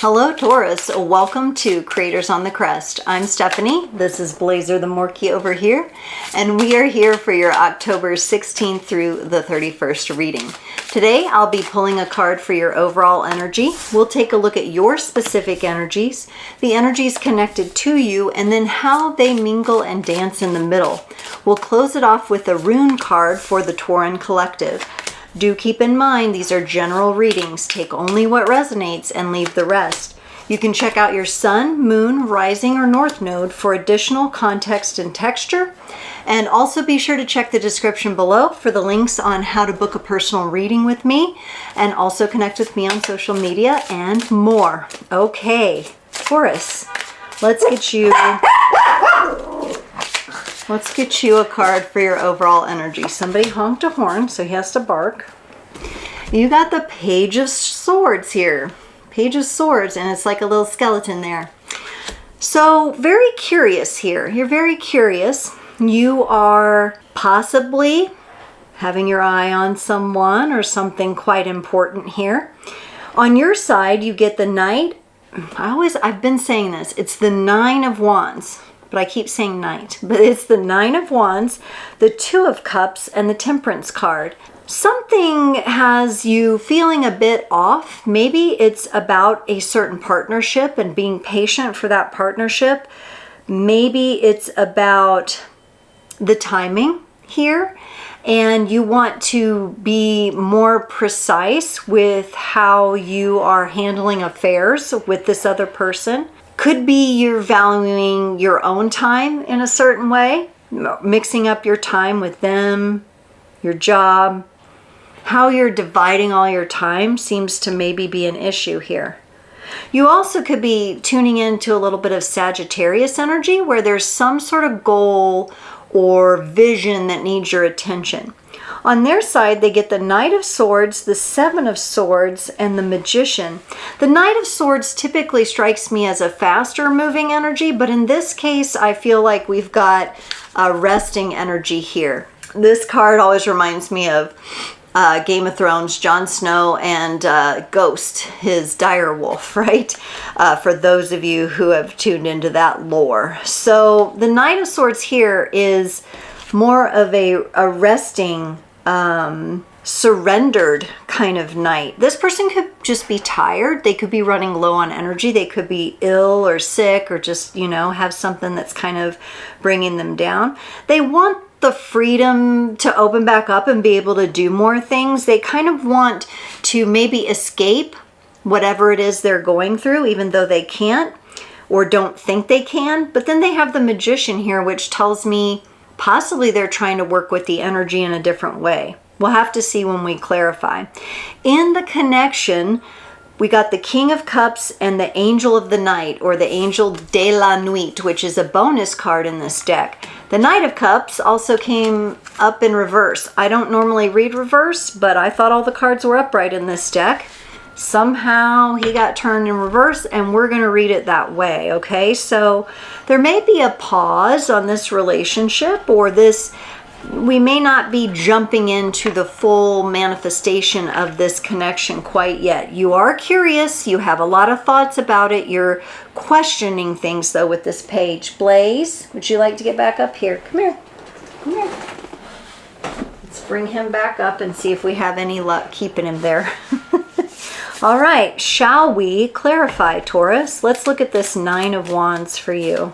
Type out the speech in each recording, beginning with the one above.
Hello Taurus, welcome to Creators on the Crest. I'm Stephanie, this is Blazer the Morky over here, and we are here for your October 16th through the 31st reading. Today I'll be pulling a card for your overall energy. We'll take a look at your specific energies, the energies connected to you, and then how they mingle and dance in the middle. We'll close it off with a rune card for the Tauran collective. Do keep in mind these are general readings. Take only what resonates and leave the rest. You can check out your sun, moon, rising, or north node for additional context and texture. And also be sure to check the description below for the links on how to book a personal reading with me and also connect with me on social media and more. Okay, Taurus, let's get you a card for your overall energy. Somebody honked a horn, so he has to bark. You got the Page of Swords here. Page of Swords, and it's like a little skeleton there. So, very curious here. You're very curious. You are possibly having your eye on someone or something quite important here. On your side, you get the Knight. I've been saying this. It's the Nine of Wands. But I keep saying Knight, but it's the Nine of Wands, the Two of Cups, and the Temperance card. Something has you feeling a bit off. Maybe it's about a certain partnership and being patient for that partnership. Maybe it's about the timing here, and you want to be more precise with how you are handling affairs with this other person. Could be you're valuing your own time in a certain way, mixing up your time with them, your job. How you're dividing all your time seems to maybe be an issue here. You also could be tuning into a little bit of Sagittarius energy where there's some sort of goal or vision that needs your attention. On their side, they get the Knight of Swords, the Seven of Swords, and the Magician. The Knight of Swords typically strikes me as a faster moving energy, but in this case, I feel like we've got a resting energy here. This card always reminds me of Game of Thrones, Jon Snow and Ghost, his dire wolf, right? For those of you who have tuned into that lore. So the Knight of Swords here is more of a resting, surrendered kind of knight. This person could just be tired. They could be running low on energy. They could be ill or sick or just, have something that's kind of bringing them down. They want the freedom to open back up and be able to do more things. They kind of want to maybe escape whatever it is they're going through, even though they can't or don't think they can. But then they have the Magician here, which tells me possibly they're trying to work with the energy in a different way. We'll have to see when we clarify. In the connection, we got the King of Cups and the Angel of the Night, or the Angel de la Nuit, which is a bonus card in this deck. The Knight of Cups also came up in reverse. I don't normally read reverse, but I thought all the cards were upright in this deck. Somehow he got turned in reverse, and we're going to read it that way, okay? So there may be a pause on this relationship, or we may not be jumping into the full manifestation of this connection quite yet. You are curious. You have a lot of thoughts about it. You're questioning things, though, with this page. Blaze, would you like to get back up here? Come here. Come here. Let's bring him back up and see if we have any luck keeping him there. All right, shall we clarify, Taurus? Let's look at this Nine of Wands for you.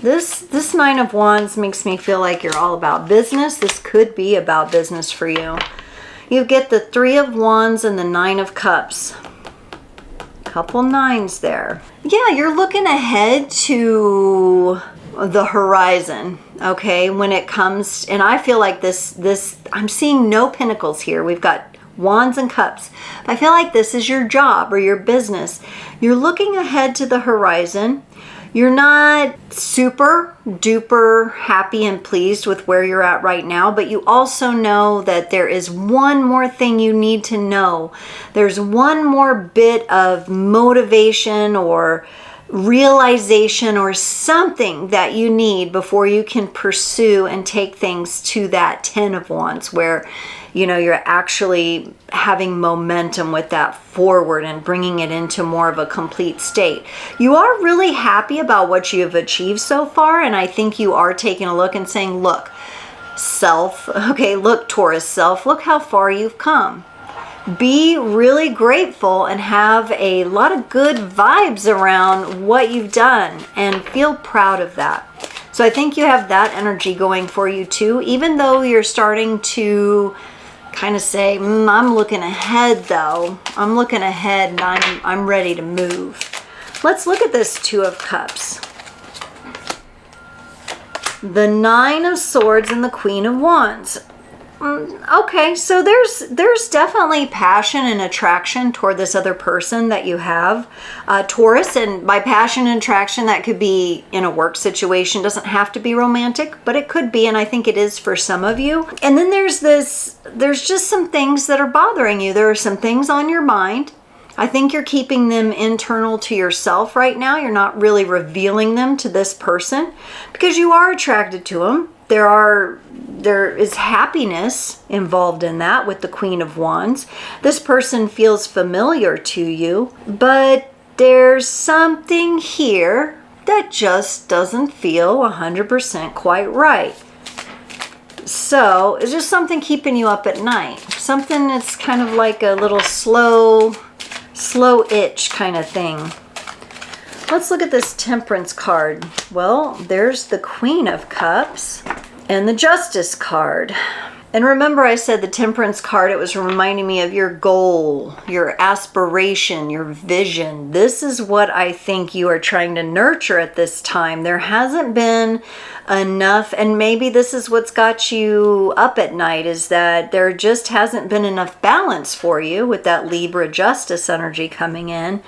This Nine of Wands makes me feel like you're all about business. This could be about business for you. You get the Three of Wands and the Nine of Cups. Couple nines there. Yeah, you're looking ahead to the horizon, okay, when it comes, and I feel like this I'm seeing no pentacles here. We've got Wands and Cups. I feel like this is your job or your business. You're looking ahead to the horizon. You're not super duper happy and pleased with where you're at right now, but you also know that there is one more thing you need to know. There's one more bit of motivation or realization or something that you need before you can pursue and take things to that Ten of Wands, where you know, you're actually having momentum with that forward and bringing it into more of a complete state. You are really happy about what you have achieved so far, and I think you are taking a look and saying, look, self, okay, look, Taurus self, look how far you've come. Be really grateful and have a lot of good vibes around what you've done and feel proud of that. So I think you have that energy going for you too, even though you're starting to kind of say, I'm looking ahead though. I'm looking ahead and I'm ready to move. Let's look at this Two of Cups. The Nine of Swords and the Queen of Wands. Okay, so there's definitely passion and attraction toward this other person that you have, Taurus, and by passion and attraction, that could be in a work situation. Doesn't have to be romantic, but it could be, and I think it is for some of you. And then there's just some things that are bothering you. There are some things on your mind. I think you're keeping them internal to yourself right now. You're not really revealing them to this person because you are attracted to them. There is happiness involved in that with the Queen of Wands. This person feels familiar to you, but there's something here that just doesn't feel 100% quite right. So it's just something keeping you up at night. Something that's kind of like a little slow itch kind of thing. Let's look at this Temperance card. Well, there's the Queen of Cups and the Justice card. And remember I said the Temperance card, it was reminding me of your goal, your aspiration, your vision. This is what I think you are trying to nurture at this time. There hasn't been enough, and maybe this is what's got you up at night, is that there just hasn't been enough balance for you with that Libra Justice energy coming in,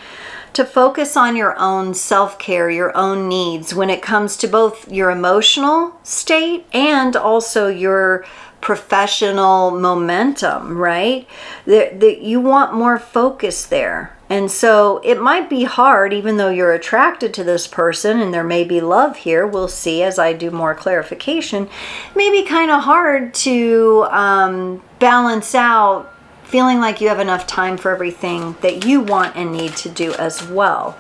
to focus on your own self-care, your own needs when it comes to both your emotional state and also your professional momentum, right? You want more focus there. And so it might be hard, even though you're attracted to this person and there may be love here, we'll see as I do more clarification, it may be kind of hard to balance out feeling like you have enough time for everything that you want and need to do as well.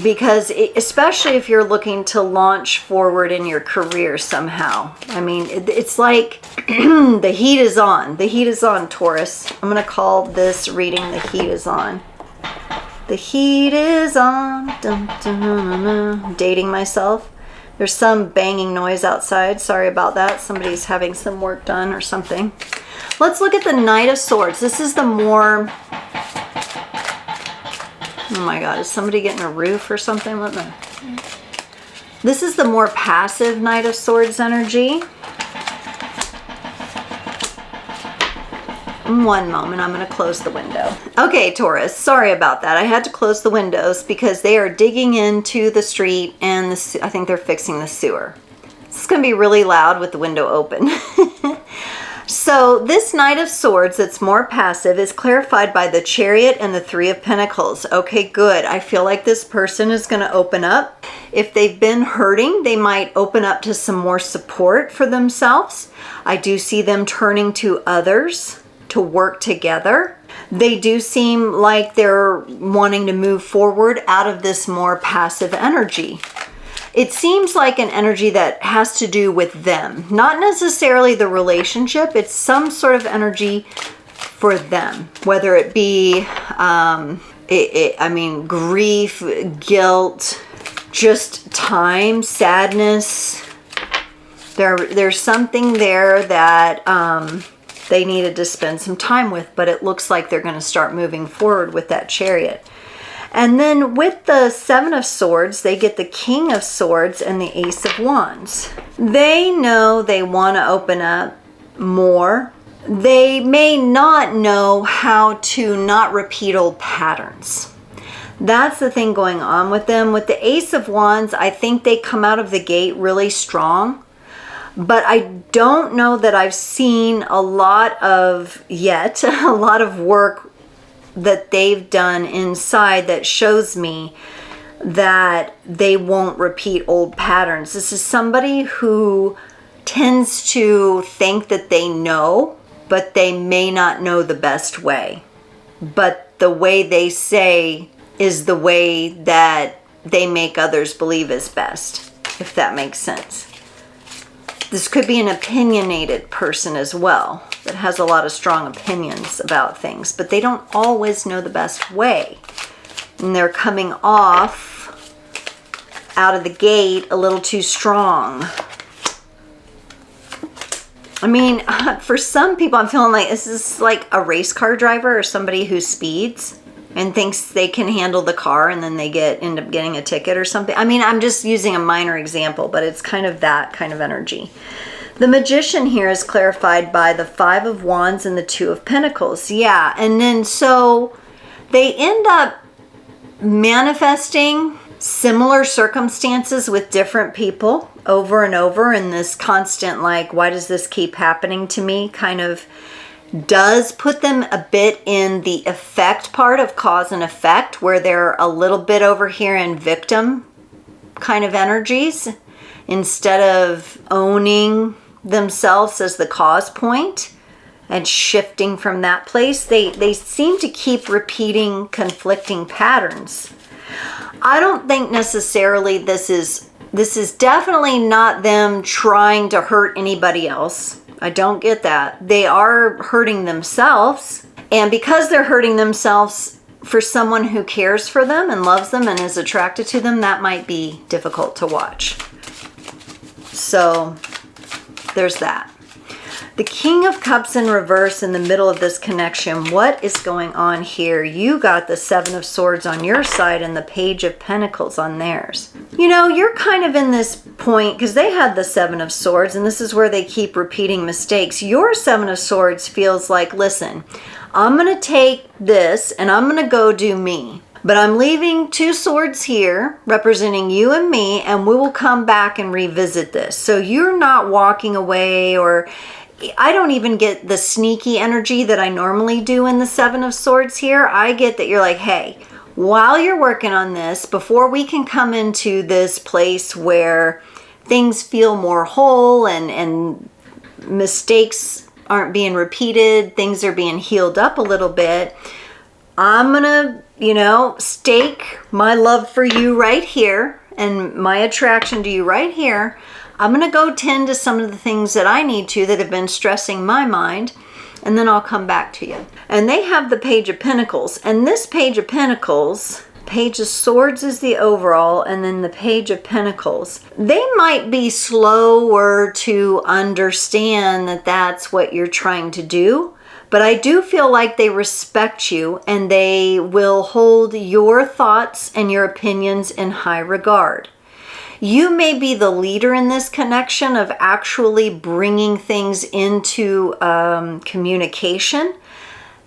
Because especially if you're looking to launch forward in your career somehow. I mean, it's like the heat is on. The heat is on, Taurus. I'm going to call this reading The Heat is On. The heat is on. Dun, dun, dun, dun. I'm dating myself. There's some banging noise outside. Sorry about that. Somebody's having some work done or something. Let's look at the Knight of Swords. This is the more... Oh my God, is somebody getting a roof or something? This is the more passive Knight of Swords energy. One moment, I'm going to close the window. Okay, Taurus, sorry about that. I had to close the windows because they are digging into the street and I think they're fixing the sewer. It's going to be really loud with the window open. So this Knight of Swords that's more passive is clarified by the Chariot and the Three of Pentacles. Okay, good. I feel like this person is going to open up. If they've been hurting, they might open up to some more support for themselves. I do see them turning to others to work together. They do seem like they're wanting to move forward out of this more passive energy. It seems like an energy that has to do with them, not necessarily the relationship. It's some sort of energy for them, whether it be, I mean, grief, guilt, just time, sadness. There's something there that they needed to spend some time with, but it looks like they're going to start moving forward with that Chariot. And then with the Seven of Swords, they get the King of Swords and the Ace of Wands. They know they want to open up more. They may not know how to not repeat old patterns. That's the thing going on with them. With the Ace of Wands, I think they come out of the gate really strong. But I don't know that I've seen a lot of work that they've done inside that shows me that they won't repeat old patterns. This is somebody who tends to think that they know, but they may not know the best way. But the way they say is the way that they make others believe is best, if that makes sense. This could be an opinionated person as well, that has a lot of strong opinions about things, but they don't always know the best way. And they're coming off out of the gate a little too strong. I mean, for some people, I'm feeling like this is like a race car driver or somebody who speeds and thinks they can handle the car, and then they end up getting a ticket or something. I mean, I'm just using a minor example, but it's kind of that kind of energy. The Magician here is clarified by the 5 of Wands and the 2 of Pentacles. Yeah, and then so they end up manifesting similar circumstances with different people over and over, and this constant like, why does this keep happening to me kind of does put them a bit in the effect part of cause and effect, where they're a little bit over here in victim kind of energies instead of owning themselves as the cause point and shifting from that place. They seem to keep repeating conflicting patterns. I don't think necessarily this is definitely not them trying to hurt anybody else. I don't get that. They are hurting themselves. And because they're hurting themselves, for someone who cares for them and loves them and is attracted to them, that might be difficult to watch. So there's that. The King of Cups in reverse in the middle of this connection. What is going on here? You got the 7 of Swords on your side and the Page of Pentacles on theirs. You know, you're kind of in this point because they had the 7 of Swords, and this is where they keep repeating mistakes. Your 7 of Swords feels like, listen, I'm going to take this and I'm going to go do me. But I'm leaving 2 swords here representing you and me, and we will come back and revisit this. So you're not walking away, or I don't even get the sneaky energy that I normally do in the 7 of Swords here. I get that you're like, hey, while you're working on this, before we can come into this place where things feel more whole and mistakes aren't being repeated, things are being healed up a little bit, I'm gonna, you know, stake my love for you right here and my attraction to you right here. I'm gonna go tend to some of the things that I need to that have been stressing my mind, and then I'll come back to you. And they have the Page of Pentacles, and this Page of Pentacles, Page of Swords is the overall, and then the Page of Pentacles. They might be slower to understand that that's what you're trying to do, but I do feel like they respect you and they will hold your thoughts and your opinions in high regard. You may be the leader in this connection of actually bringing things into communication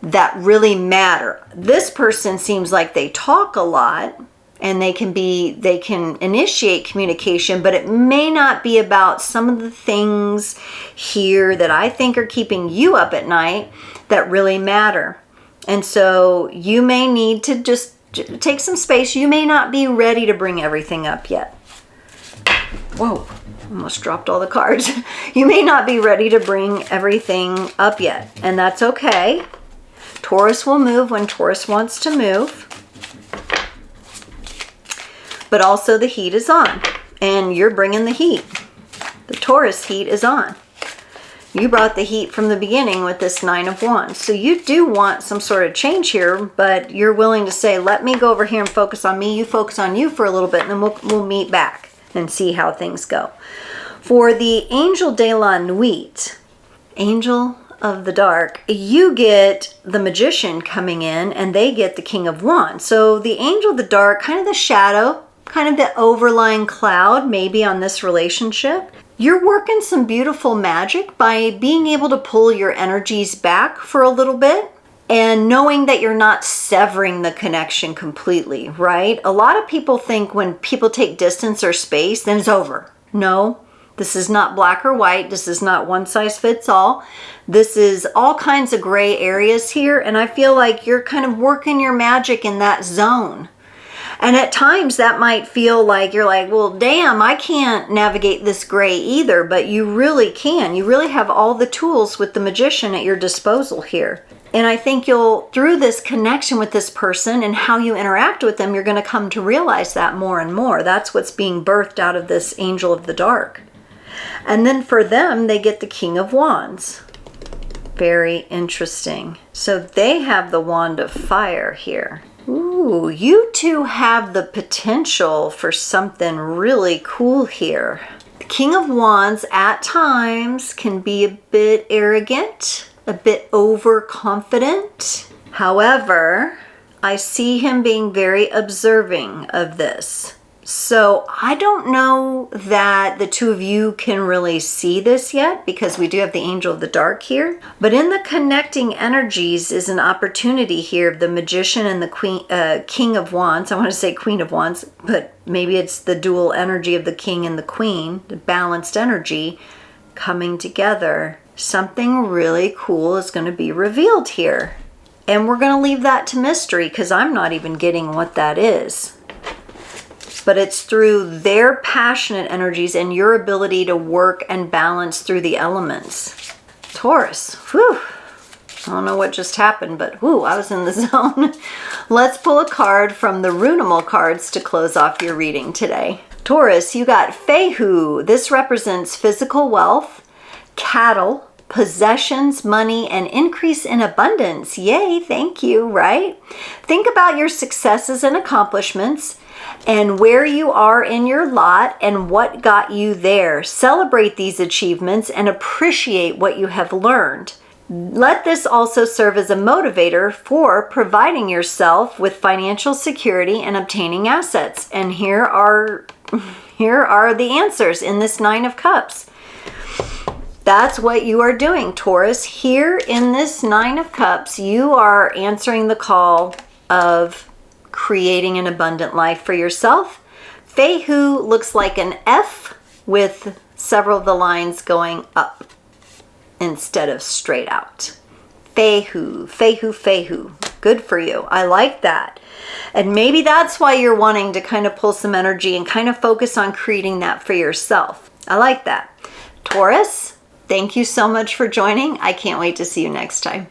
that really matter. This person seems like they talk a lot and they can initiate communication, but it may not be about some of the things here that I think are keeping you up at night that really matter. And so you may need to just take some space. You may not be ready to bring everything up yet. Whoa, almost dropped all the cards. You may not be ready to bring everything up yet, and that's okay. Taurus will move when Taurus wants to move. But also the heat is on, and you're bringing the heat. The Taurus heat is on. You brought the heat from the beginning with this 9 of Wands. So you do want some sort of change here, but you're willing to say, let me go over here and focus on me. You focus on you for a little bit, and then we'll meet back and see how things go. For the Angel de la Nuit, Angel of the Dark, you get the Magician coming in, and they get the King of Wands. So the Angel of the Dark, kind of the shadow, kind of the overlying cloud maybe on this relationship. You're working some beautiful magic by being able to pull your energies back for a little bit and knowing that you're not severing the connection completely, right? A lot of people think when people take distance or space, then it's over. No, this is not black or white. This is not one size fits all. This is all kinds of gray areas here, and I feel like you're kind of working your magic in that zone. And at times that might feel like you're like, well, damn, I can't navigate this gray either, but you really can. You really have all the tools with the Magician at your disposal here. And I think through this connection with this person and how you interact with them, you're going to come to realize that more and more. That's what's being birthed out of this Angel of the Dark. And then for them, they get the King of Wands. Very interesting. So they have the Wand of Fire here. Ooh, you two have the potential for something really cool here. The King of Wands at times can be a bit arrogant, a bit overconfident. However, I see him being very observing of this. So I don't know that the two of you can really see this yet because we do have the Angel of the Dark here. But in the connecting energies is an opportunity here of the Magician and the King of Wands. I want to say Queen of Wands, but maybe it's the dual energy of the King and the Queen, the balanced energy coming together. Something really cool is going to be revealed here. And we're going to leave that to mystery because I'm not even getting what that is. But it's through their passionate energies and your ability to work and balance through the elements. Taurus, whew. I don't know what just happened, but whew, I was in the zone. Let's pull a card from the Runamal Cards to close off your reading today. Taurus, you got Fehu. This represents physical wealth, cattle, possessions, money, and increase in abundance. Yay, thank you, right? Think about your successes and accomplishments and where you are in your lot and what got you there. Celebrate these achievements and appreciate what you have learned. Let this also serve as a motivator for providing yourself with financial security and obtaining assets. And here are the answers in this Nine of Cups. That's what you are doing, Taurus. Here in this Nine of Cups, you are answering the call of creating an abundant life for yourself. Fehu looks like an F with several of the lines going up instead of straight out. Fehu, Fehu, Fehu. Good for you. I like that. And maybe that's why you're wanting to kind of pull some energy and kind of focus on creating that for yourself. I like that. Taurus, thank you so much for joining. I can't wait to see you next time.